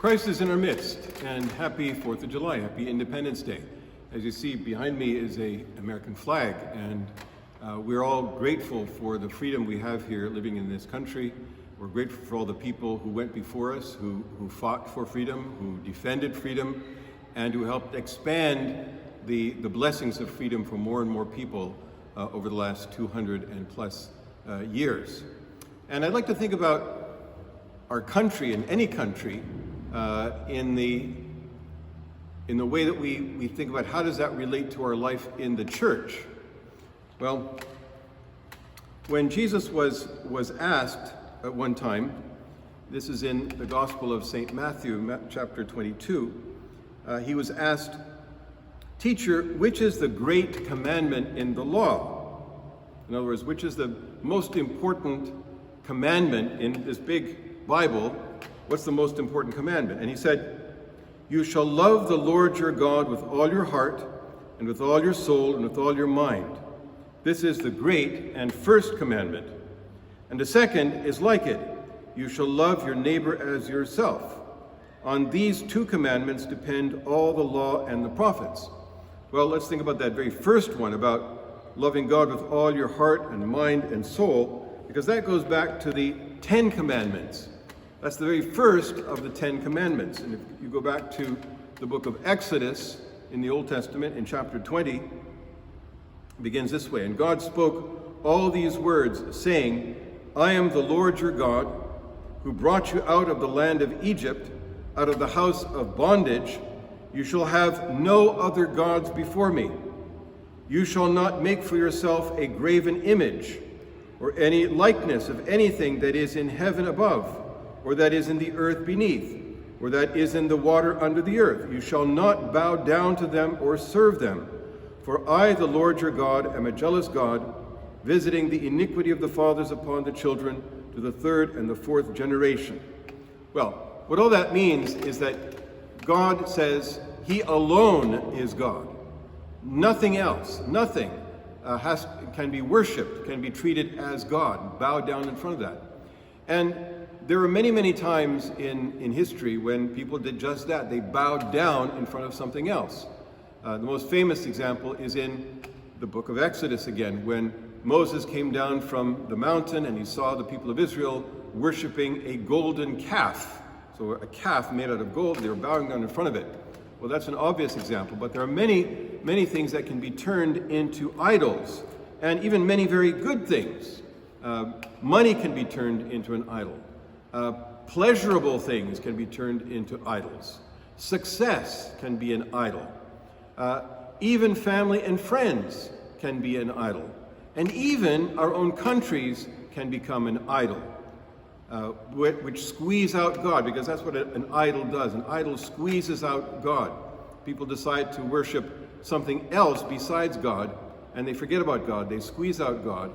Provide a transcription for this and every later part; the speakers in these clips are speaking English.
Christ is in our midst, and happy 4th of July, happy Independence Day. As you see, behind me is an American flag, and we're all grateful for the freedom we have here living in this country. We're grateful for all the people who went before us, who fought for freedom, who defended freedom, and who helped expand the blessings of freedom for more and more people over the last 200 and plus years. And I'd like to think about our country and any country in the way that we think about how does that relate to our life in the church. Well, when Jesus was asked at one time, this is in the Gospel of St. Matthew, chapter 22, he was asked, "Teacher, which is the great commandment in the law?" In other words, which is the most important commandment in this big Bible? What's the most important commandment? And he said, "You shall love the Lord your God with all your heart and with all your soul and with all your mind. This is the great and first commandment. And the second is like it. You shall love your neighbor as yourself. On these two commandments depend all the law and the prophets." Well, let's think about that very first one, about loving God with all your heart and mind and soul, because that goes back to the 10 commandments. That's the very first of the 10 commandments. And if you go back to the book of Exodus in the Old Testament, in chapter 20, it begins this way. "And God spoke all these words, saying, I am the Lord your God, who brought you out of the land of Egypt, out of the house of bondage. You shall have no other gods before me. You shall not make for yourself a graven image, or any likeness of anything that is in heaven above, or that is in the earth beneath, or that is in the water under the earth. You shall not bow down to them or serve them. For I, the Lord your God, am a jealous God, visiting the iniquity of the fathers upon the children to the third and the fourth generation." Well, what all that means is that God says he alone is God. Nothing else, nothing can be worshipped, can be treated as God. Bow down in front of that. And there are many, many times in history when people did just that. They bowed down in front of something else. The most famous example is in the book of Exodus again, when Moses came down from the mountain and he saw the people of Israel worshiping a golden calf. So a calf made out of gold, they were bowing down in front of it. Well, that's an obvious example, but there are many, many things that can be turned into idols, and even many very good things. Money can be turned into an idol. Pleasurable things can be turned into idols. Success can be an idol. Even family and friends can be an idol. And even our own countries can become an idol, which squeeze out God, because that's what an idol does. An idol squeezes out God. People decide to worship something else besides God, and they forget about God. They squeeze out God,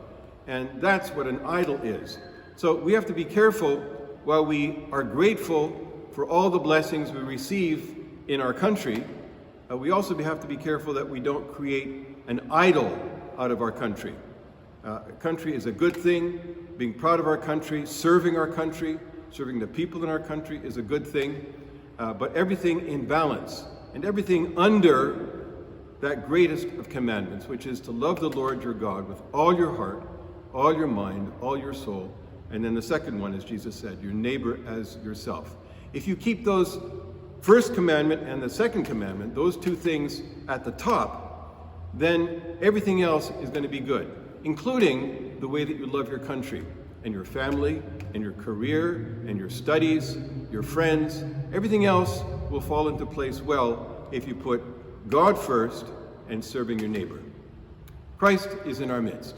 and that's what an idol is. So we have to be careful. While we are grateful for all the blessings we receive in our country, we also have to be careful that we don't create an idol out of our country. A country is a good thing. Being proud of our country, serving the people in our country is a good thing. But everything in balance and everything under that greatest of commandments, which is to love the Lord your God with all your heart, all your mind, all your soul. And then the second one, as Jesus said, your neighbor as yourself. If you keep those first commandment and the second commandment, those two things at the top, then everything else is going to be good, including the way that you love your country and your family and your career and your studies, your friends. Everything else will fall into place well if you put God first and serving your neighbor. Christ is in our midst.